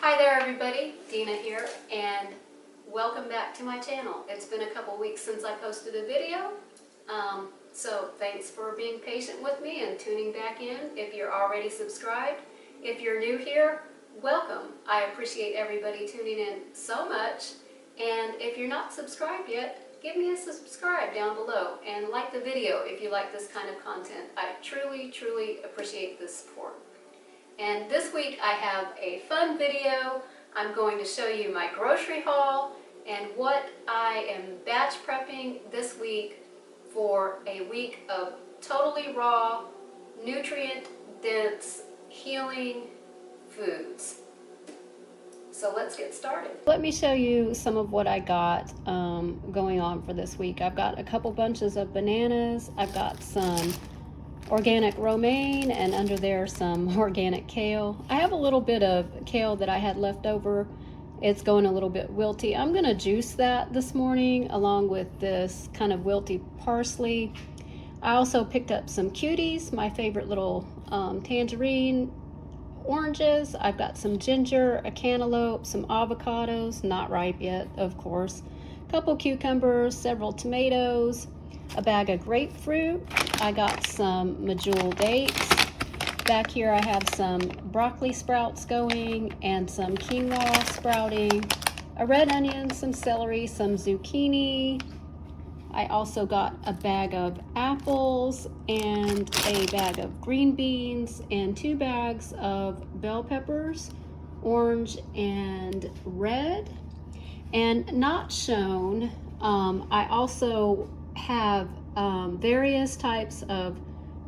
Hi there everybody, Dina here, and welcome back to my channel. It's been a couple weeks since I posted a video, so thanks for being patient with me and tuning back in. If you're already subscribed, if you're new here, welcome. I appreciate everybody tuning in so much, and if you're not subscribed yet, give me a subscribe down below and like the video if you like this kind of content. I truly appreciate the support. And this week I have a fun video. I'm going to show you my grocery haul and what I am batch prepping this week for a week of totally raw, nutrient-dense, healing foods. So let's get started. Let me show you some of what I got going on for this week. I've got a couple bunches of bananas. I've got some organic romaine, and under there some organic kale. I have a little bit of kale that I had left over. It's going a little bit wilty. I'm gonna juice that this morning along with this kind of wilty parsley. I also picked up some cuties, my favorite little tangerine oranges. I've got some ginger, a cantaloupe, some avocados, not ripe yet, of course, a couple cucumbers, several tomatoes, a bag of grapefruit. I got some medjool dates. Back here I have some broccoli sprouts going and some quinoa sprouting, a red onion, some celery, some zucchini. I also got a bag of apples and a bag of green beans and 2 bags of bell peppers, orange and red. And not shown, I also have various types of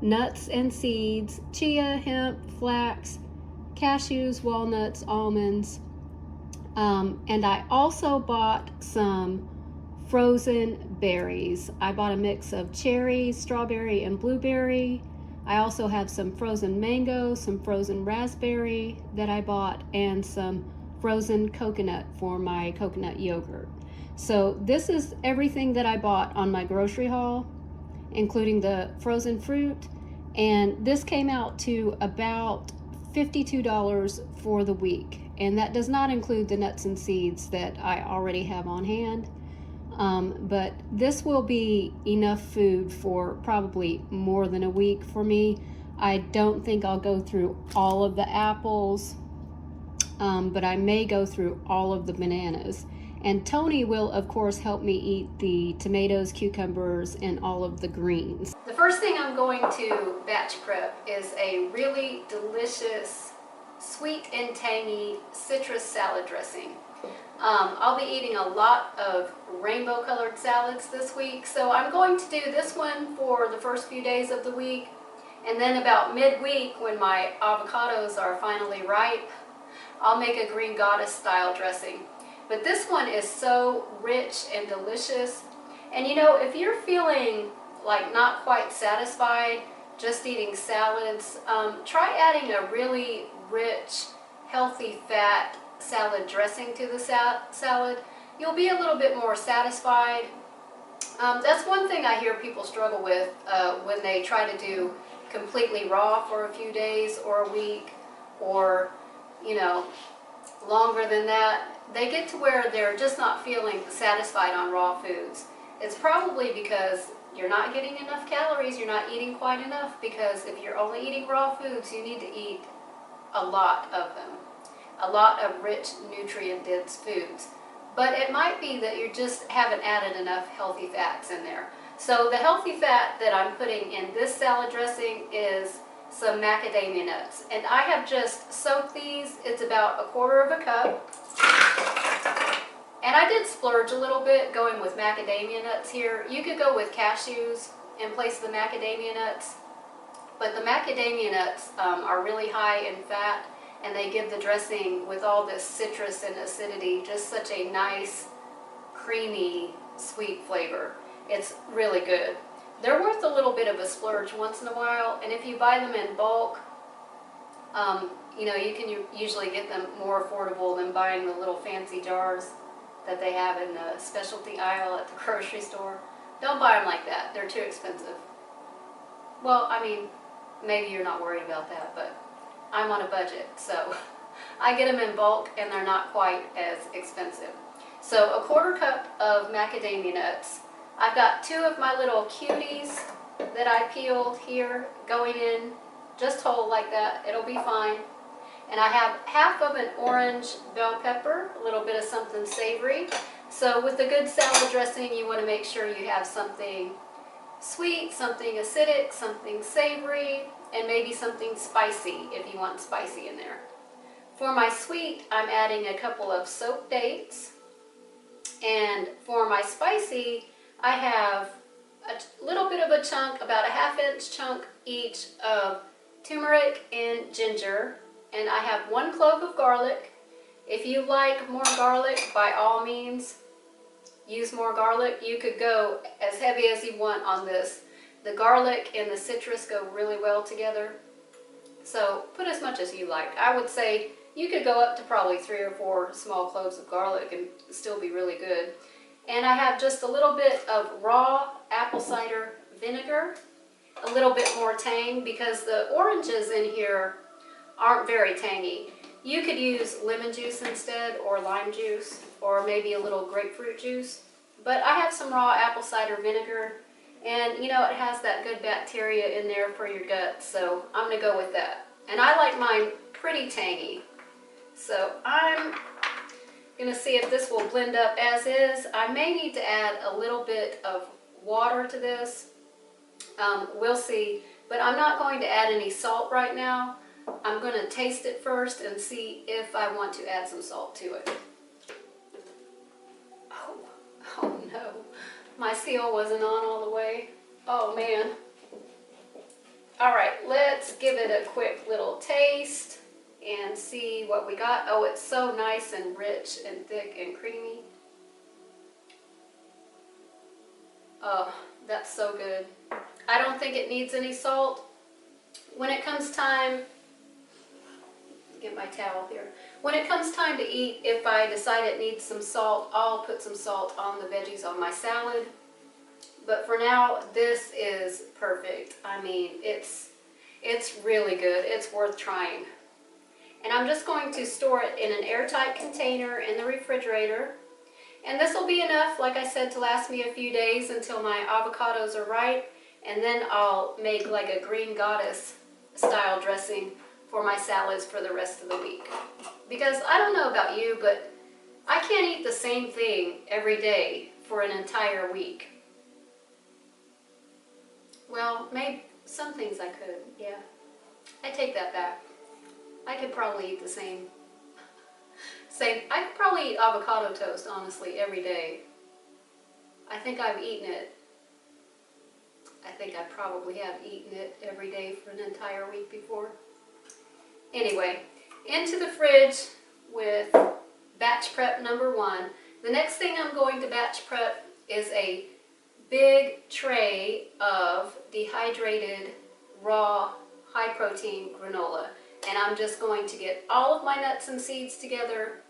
nuts and seeds: chia, hemp, flax, cashews, walnuts, almonds, and I also bought some frozen berries. I bought a mix of cherry, strawberry, and blueberry. I also have some frozen mango, some frozen raspberry that I bought, and some frozen coconut for my coconut yogurt. So this is everything that I bought on my grocery haul, including the frozen fruit, and this came out to about $52 for the week, and that does not include the nuts and seeds that I already have on hand. But this will be enough food for probably more than a week for me. I don't think I'll go through all of the apples, but I may go through all of the bananas. And Tony will, of course, help me eat the tomatoes, cucumbers, and all of the greens. The first thing I'm going to batch prep is a really delicious, sweet and tangy citrus salad dressing. I'll be eating a lot of rainbow colored salads this week, so I'm going to do this one for the first few days of the week, and then about midweek, when my avocados are finally ripe, I'll make a green goddess style dressing. But this one is so rich and delicious. And you know, if you're feeling like not quite satisfied just eating salads, try adding a really rich, healthy fat salad dressing to the salad. You'll be a little bit more satisfied. That's one thing I hear people struggle with when they try to do completely raw for a few days or a week, or, you know, longer than that. They get to where they're just not feeling satisfied on raw foods. It's probably because you're not getting enough calories, you're not eating quite enough, because if you're only eating raw foods, you need to eat a lot of them. A lot of rich, nutrient-dense foods. But it might be that you just haven't added enough healthy fats in there. So the healthy fat that I'm putting in this salad dressing is some macadamia nuts, and I have just soaked these. It's about 1/4 cup, and I did splurge a little bit going with macadamia nuts here. You could go with cashews in place of the macadamia nuts, but the macadamia nuts are really high in fat, and they give the dressing, with all this citrus and acidity, just such a nice, creamy, sweet flavor. It's really good. They're worth a little bit of a splurge once in a while, and if you buy them in bulk, you know, you can usually get them more affordable than buying the little fancy jars that they have in the specialty aisle at the grocery store. Don't buy them like that. They're too expensive. Well, I mean, maybe you're not worried about that, but I'm on a budget, so I get them in bulk and they're not quite as expensive. So a 1/4 cup of macadamia nuts. I've got 2 of my little cuties that I peeled here going in just whole like that. It'll be fine. And I have 1/2 of an orange bell pepper, a little bit of something savory. So with a good salad dressing, you want to make sure you have something sweet, something acidic, something savory, and maybe something spicy if you want spicy in there. For my sweet, I'm adding a couple of soaked dates. And for my spicy, I have a little bit of a chunk, about a 1/2 inch chunk each of turmeric and ginger. And I have 1 clove of garlic. If you like more garlic, by all means, use more garlic. You could go as heavy as you want on this. The garlic and the citrus go really well together. So put as much as you like. I would say you could go up to probably 3 or 4 small cloves of garlic and still be really good. And I have just a little bit of raw apple cider vinegar, a little bit more tang because the oranges in here aren't very tangy. You could use lemon juice instead, or lime juice, or maybe a little grapefruit juice. But I have some raw apple cider vinegar, and you know, it has that good bacteria in there for your gut, so I'm gonna go with that. And I like mine pretty tangy. So I'm gonna see if this will blend up as is. I may need to add a little bit of water to this. We'll see, but I'm not going to add any salt right now. I'm going to taste it first and see if I want to add some salt to it. Oh no, my seal wasn't on all the way. Oh man. All right, let's give it a quick little taste and see what we got. Oh, it's so nice and rich and thick and creamy. Oh, that's so good. I don't think it needs any salt. When it comes time, get my towel here. When it comes time to eat, if I decide it needs some salt, I'll put some salt on the veggies on my salad. But for now, this is perfect. I mean, it's really good. It's worth trying. And I'm just going to store it in an airtight container in the refrigerator. And this will be enough, like I said, to last me a few days until my avocados are ripe. And then I'll make like a green goddess style dressing for my salads for the rest of the week. Because I don't know about you, but I can't eat the same thing every day for an entire week. Well, maybe some things I could, yeah. I take that back. I could probably eat the same. I could probably eat avocado toast, honestly, every day. I think I've eaten it. I think I probably have eaten it every day for an entire week before. Anyway, into the fridge with batch prep number 1. The next thing I'm going to batch prep is a big tray of dehydrated, raw, high-protein granola. And I'm just going to get all of my nuts and seeds together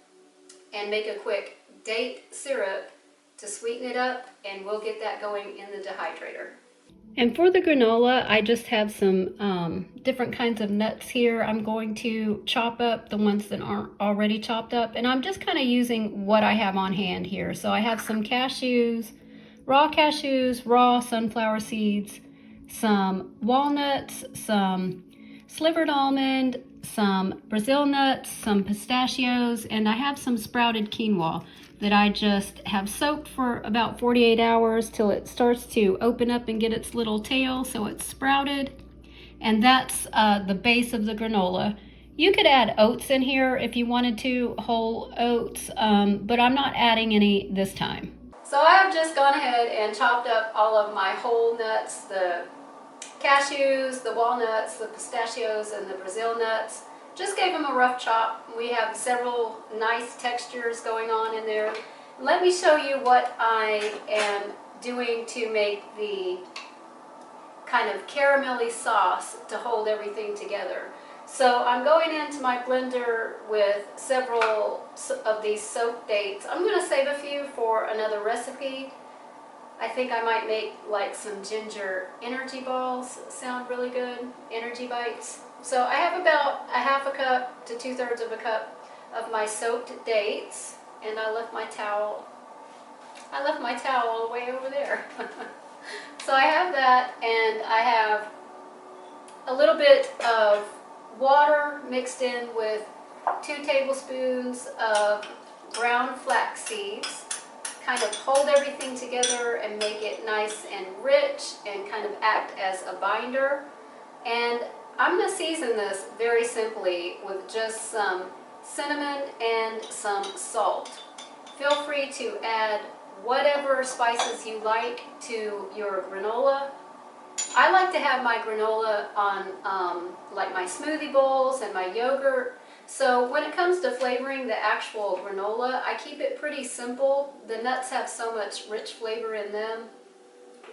and make a quick date syrup to sweeten it up, and we'll get that going in the dehydrator. And for the granola, I just have some different kinds of nuts here. I'm going to chop up the ones that aren't already chopped up, and I'm just kind of using what I have on hand here. So I have some cashews, raw sunflower seeds, some walnuts, some slivered almond, some Brazil nuts, some pistachios, and I have some sprouted quinoa that I just have soaked for about 48 hours till it starts to open up and get its little tail, so it's sprouted. And that's the base of the granola. You could add oats in here if you wanted to, whole oats, but I'm not adding any this time. So I've just gone ahead and chopped up all of my whole nuts, the cashews, the walnuts, the pistachios, and the Brazil nuts. Just gave them a rough chop. We have several nice textures going on in there. Let me show you what I am doing to make the kind of caramelly sauce to hold everything together. So I'm going into my blender with several of these soaked dates. I'm going to save a few for another recipe. I think I might make like some ginger energy balls. Sound really good. Energy bites. So I have about a half a cup to 2/3 of a cup of my soaked dates, and I left my towel all the way over there. So I have that, and I have a little bit of water mixed in with 2 tablespoons of ground flax seeds. Kind of hold everything together and make it nice and rich and kind of act as a binder. And I'm going to season this very simply with just some cinnamon and some salt. Feel free to add whatever spices you like to your granola. I like to have my granola on like my smoothie bowls and my yogurt. So when it comes to flavoring the actual granola, I keep it pretty simple. The nuts have so much rich flavor in them,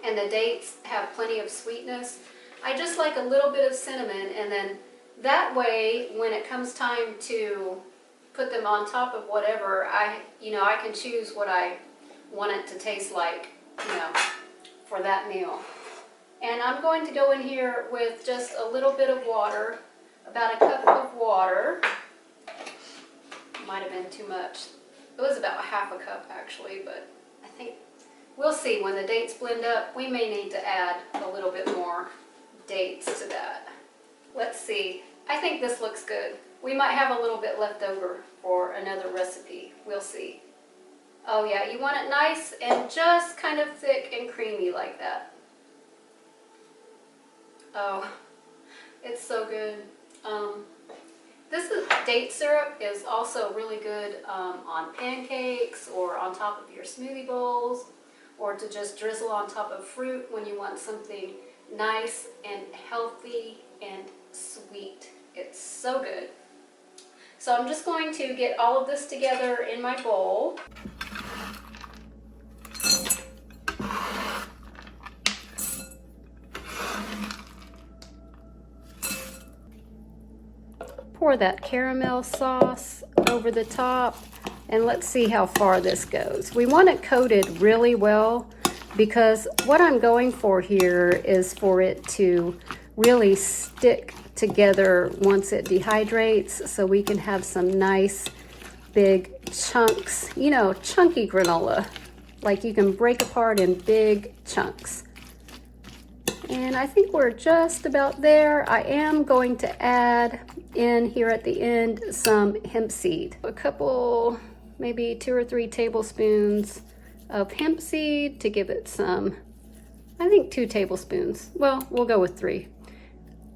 and the dates have plenty of sweetness. I just like a little bit of cinnamon, and then that way when it comes time to put them on top of whatever, I can choose what I want it to taste like, for that meal. And I'm going to go in here with just a little bit of water, about a cup of water. Might have been too much. It was about half a cup actually, but I think we'll see. When the dates blend up, we may need to add a little bit more dates to that. Let's see. I think this looks good. We might have a little bit left over for another recipe. We'll see. Oh yeah, you want it nice and just kind of thick and creamy like that. Oh, it's so good. Date syrup is also really good on pancakes or on top of your smoothie bowls, or to just drizzle on top of fruit when you want something nice and healthy and sweet. It's so good. So I'm just going to get all of this together in my bowl. Pour that caramel sauce over the top, and let's see how far this goes. We want it coated really well, because what I'm going for here is for it to really stick together once it dehydrates, so we can have some nice big chunks, chunky granola, like you can break apart in big chunks. And I think we're just about there. I am going to add in here at the end some hemp seed. A couple, maybe 2 or 3 tablespoons of hemp seed to give it some, I think 2 tablespoons. Well, we'll go with 3.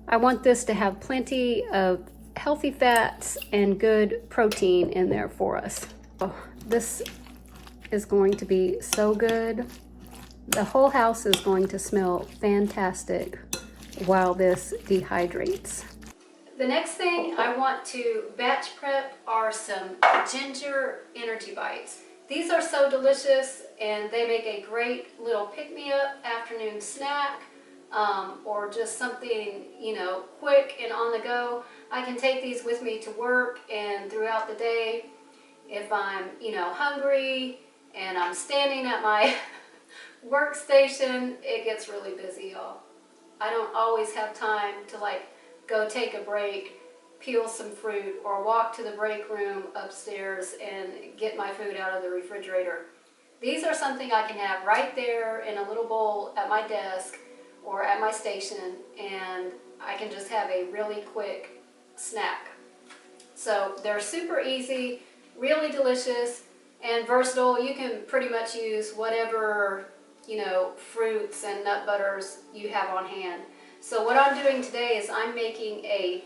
I want this to have plenty of healthy fats and good protein in there for us. Oh, this is going to be so good. The whole house is going to smell fantastic while this dehydrates. The next thing I want to batch prep are some ginger energy bites. These are so delicious, and they make a great little pick-me-up afternoon snack, or just something, quick and on the go. I can take these with me to work and throughout the day. If I'm, hungry and I'm standing at my workstation, it gets really busy, y'all. I don't always have time to go take a break, peel some fruit, or walk to the break room upstairs and get my food out of the refrigerator. These are something I can have right there in a little bowl at my desk or at my station, and I can just have a really quick snack. So they're super easy, really delicious, and versatile. You can pretty much use whatever fruits and nut butters you have on hand. So what I'm doing today is I'm making a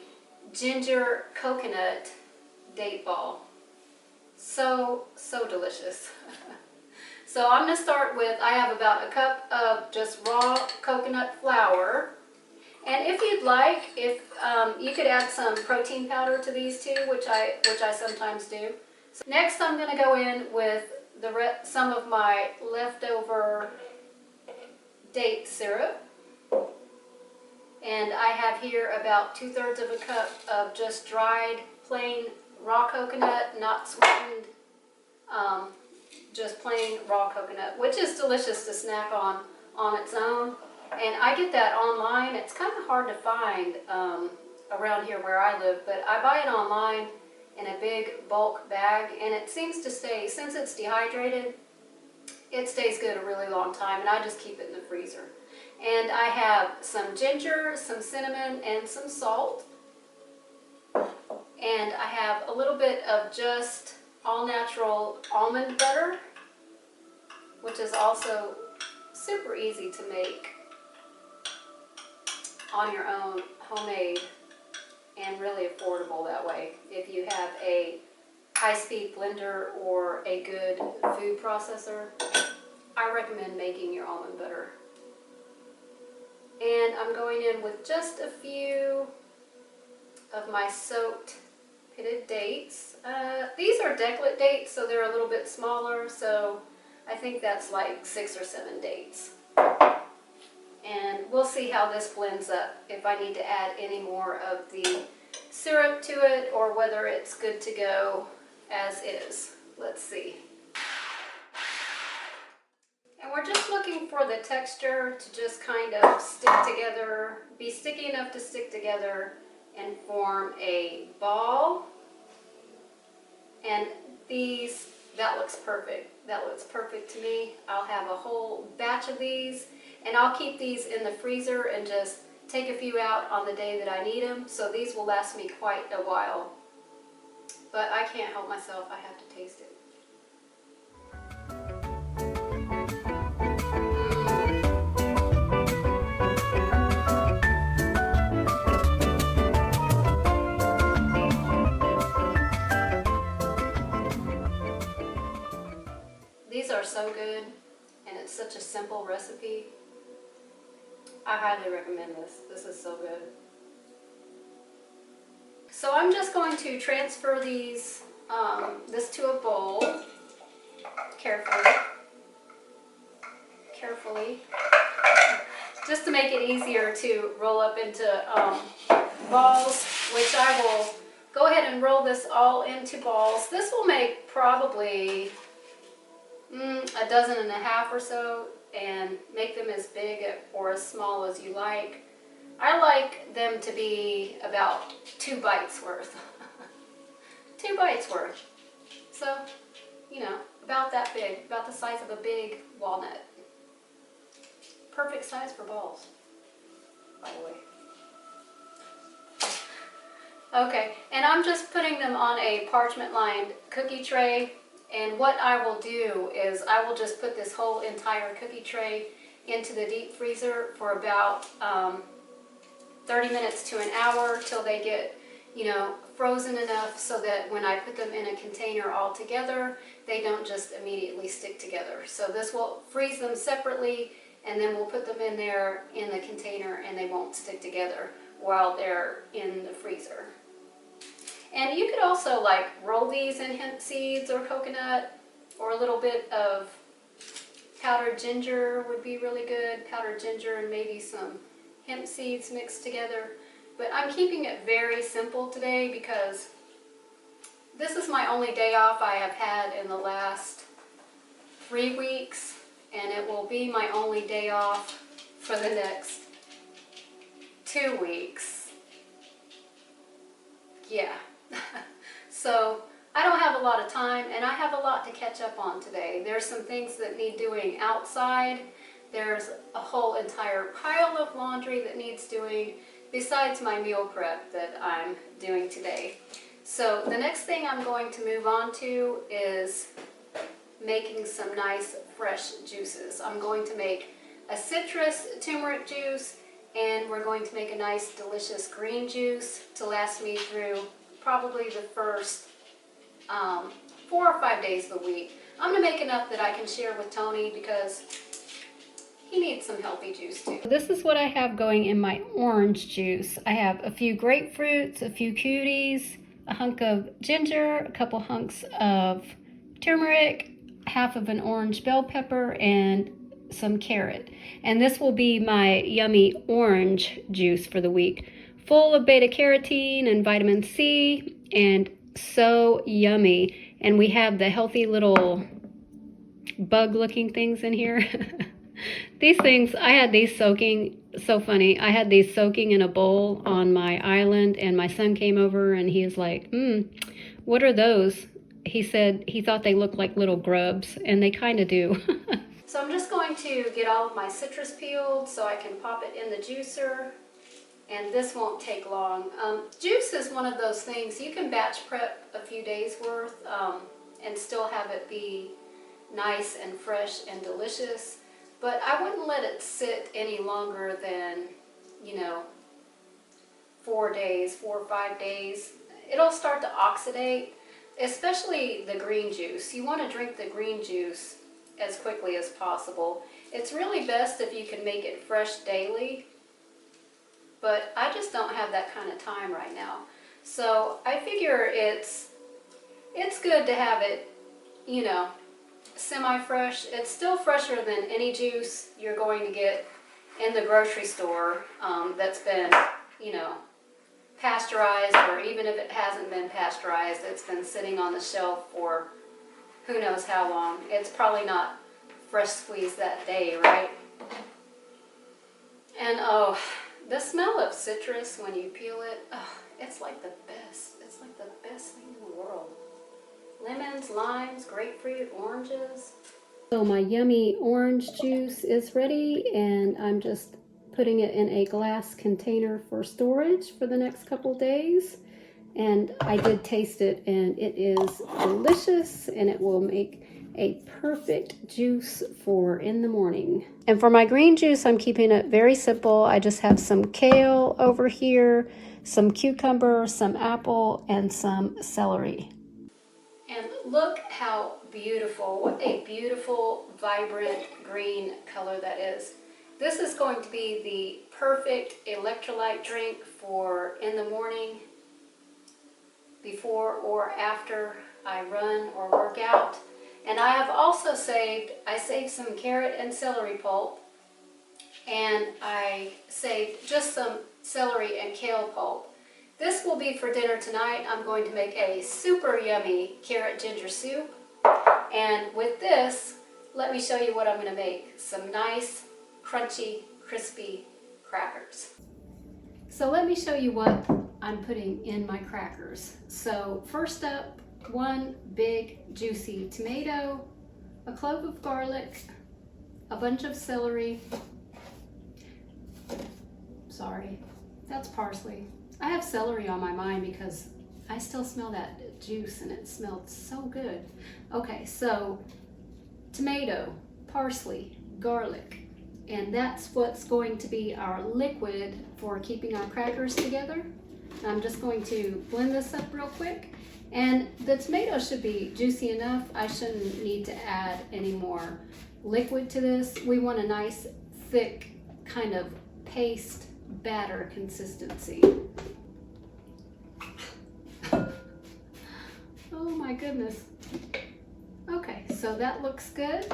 ginger coconut date ball. So delicious. So I'm going to start with, I have about a cup of just raw coconut flour. And if you'd like, you could add some protein powder to these too, which I sometimes do. So next I'm going to go in with some of my leftover date syrup. And I have here about 2/3 of a cup of just dried plain raw coconut, not sweetened, just plain raw coconut, which is delicious to snack on its own. And I get that online. It's kind of hard to find around here where I live, but I buy it online in a big bulk bag, and it seems to stay, since it's dehydrated, it stays good a really long time, and I just keep it in the freezer. And I have some ginger, some cinnamon, and some salt. And I have a little bit of just all-natural almond butter, which is also super easy to make on your own, homemade, and really affordable that way. If you have a high-speed blender or a good food processor, I recommend making your almond butter. And I'm going in with just a few of my soaked pitted dates. These are decollete dates, so they're a little bit smaller, so I think that's like 6 or 7 dates. And we'll see how this blends up, if I need to add any more of the syrup to it or whether it's good to go as is. Let's see. And we're just looking for the texture to just kind of stick together, be sticky enough to stick together and form a ball. And these, that looks perfect. That looks perfect to me. I'll have a whole batch of these, and I'll keep these in the freezer and just take a few out on the day that I need them. So these will last me quite a while. But I can't help myself, I have to taste it. These are so good, and it's such a simple recipe. I highly recommend this. This is so good. So I'm just going to transfer these, this to a bowl, carefully, just to make it easier to roll up into balls, which I will go ahead and roll this all into balls. This will make probably a dozen and a half or so, and make them as big or as small as you like. I like them to be about 2 bites worth. 2 bites worth. So, you know, about that big, about the size of a big walnut. Perfect size for balls, by the way. Okay, and I'm just putting them on a parchment-lined cookie tray. And what I will do is I will just put this whole entire cookie tray into the deep freezer for about 30 minutes to an hour till they get, you know, frozen enough so that when I put them in a container all together, they don't just immediately stick together. So this will freeze them separately, and then we'll put them in there in the container and they won't stick together while they're in the freezer. And you could also like roll these in hemp seeds or coconut, or a little bit of powdered ginger would be really good. Powdered ginger and maybe some hemp seeds mixed together. But I'm keeping it very simple today because this is my only day off I have had in the last 3 weeks, and it will be my only day off for the next 2 weeks. Yeah. So I don't have a lot of time, and I have a lot to catch up on today. There's some things that need doing outside. There's a whole entire pile of laundry that needs doing, besides my meal prep that I'm doing today. So the next thing I'm going to move on to is making some nice fresh juices. I'm going to make a citrus turmeric juice, and we're going to make a nice delicious green juice to last me through probably the first 4 or 5 days of the week. I'm going to make enough that I can share with Tony because he needs some healthy juice too. This is what I have going in my orange juice. I have a few grapefruits, a few cuties, a hunk of ginger, a couple hunks of turmeric, half of an orange bell pepper, and some carrot. And this will be my yummy orange juice for the week, full of beta carotene and vitamin C, and so yummy. And we have the healthy little bug looking things in here. These things, I had these soaking so funny. I had these soaking in a bowl on my island, and my son came over and he was like, what are those? He said he thought they looked like little grubs, and they kind of do. So I'm just going to get all of my citrus peeled so I can pop it in the juicer, and this won't take long. Juice is one of those things you can batch prep a few days worth and still have it be nice and fresh and delicious, but I wouldn't let it sit any longer than, 4 days, 4 or 5 days. It'll start to oxidate, especially the green juice. You want to drink the green juice as quickly as possible. It's really best if you can make it fresh daily, but I just don't have that kind of time right now. So I figure it's good to have it, semi-fresh. It's still fresher than any juice you're going to get in the grocery store that's been, pasteurized, or even if it hasn't been pasteurized, it's been sitting on the shelf for who knows how long. It's probably not fresh squeezed that day, right? And oh, the smell of citrus when you peel it, it's like the best. It's like the best thing in the world. Lemons, limes, grapefruit, oranges. So my yummy orange juice is ready, and I'm just putting it in a glass container for storage for the next couple days. And I did taste it, and it is delicious, and it will make a perfect juice for in the morning. And for my green juice, I'm keeping it very simple. I just have some kale over here, some cucumber, some apple, and some celery. And look how beautiful, what a beautiful, vibrant green color that is. This is going to be the perfect electrolyte drink for in the morning, before or after I run or work out. And I have also saved some carrot and celery pulp, and I saved just some celery and kale pulp. This will be for dinner tonight. I'm going to make a super yummy carrot ginger soup. And with this, let me show you what I'm going to make. Some nice, crunchy, crispy crackers. So let me show you what I'm putting in my crackers. So first up, one big juicy tomato, a clove of garlic, a bunch of celery. Sorry, that's parsley. I have celery on my mind because I still smell that juice and it smelled so good. Okay, so tomato, parsley, garlic, and that's what's going to be our liquid for keeping our crackers together. I'm just going to blend this up real quick, and the tomato should be juicy enough. I shouldn't need to add any more liquid to this. We want a nice thick kind of paste batter consistency. Oh my goodness. Okay, so that looks good.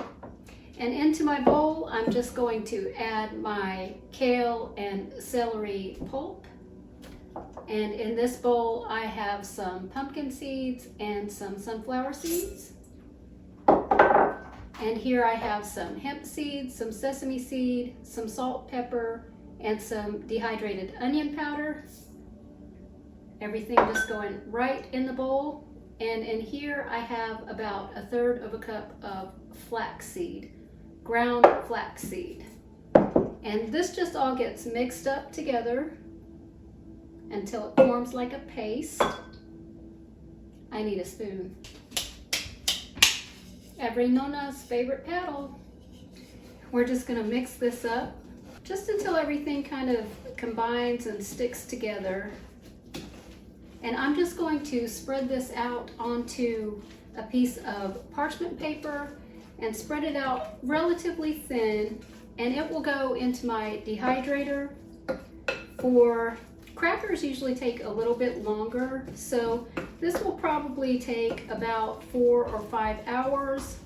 And into my bowl, I'm just going to add my kale and celery pulp. And in this bowl, I have some pumpkin seeds and some sunflower seeds. And here I have some hemp seeds, some sesame seed, some salt, pepper, and some dehydrated onion powder. Everything just going right in the bowl. And in here I have about 1/3 cup of flaxseed, ground flaxseed. And this just all gets mixed up together until it forms like a paste. I need a spoon. Every nona's favorite paddle. We're just gonna mix this up just until everything kind of combines and sticks together. And I'm just going to spread this out onto a piece of parchment paper and spread it out relatively thin, and it will go into my dehydrator. For crackers usually take a little bit longer, so this will probably take about 4 or 5 hours.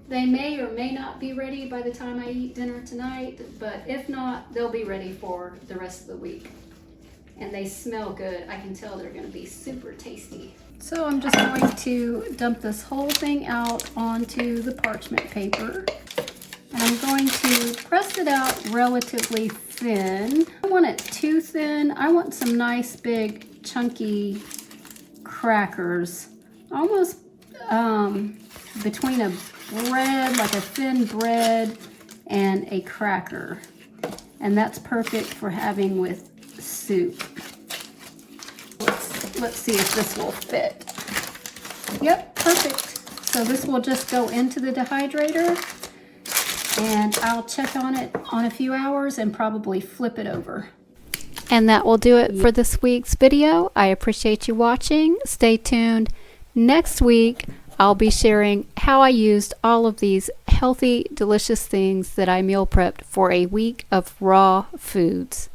They may or may not be ready by the time I eat dinner tonight, but if not, they'll be ready for the rest of the week. And they smell good. I can tell they're gonna be super tasty. So I'm just going to dump this whole thing out onto the parchment paper. And I'm going to press it out relatively thin. I don't want it too thin. I want some nice big chunky crackers, almost between a bread, like a thin bread, and a cracker. And that's perfect for having with soup. Let's see if this will fit. Yep, perfect. So this will just go into the dehydrator, and I'll check on it on a few hours and probably flip it over. And that will do it for this week's video. I appreciate you watching. Stay tuned. Next week, I'll be sharing how I used all of these healthy, delicious things that I meal prepped for a week of raw foods.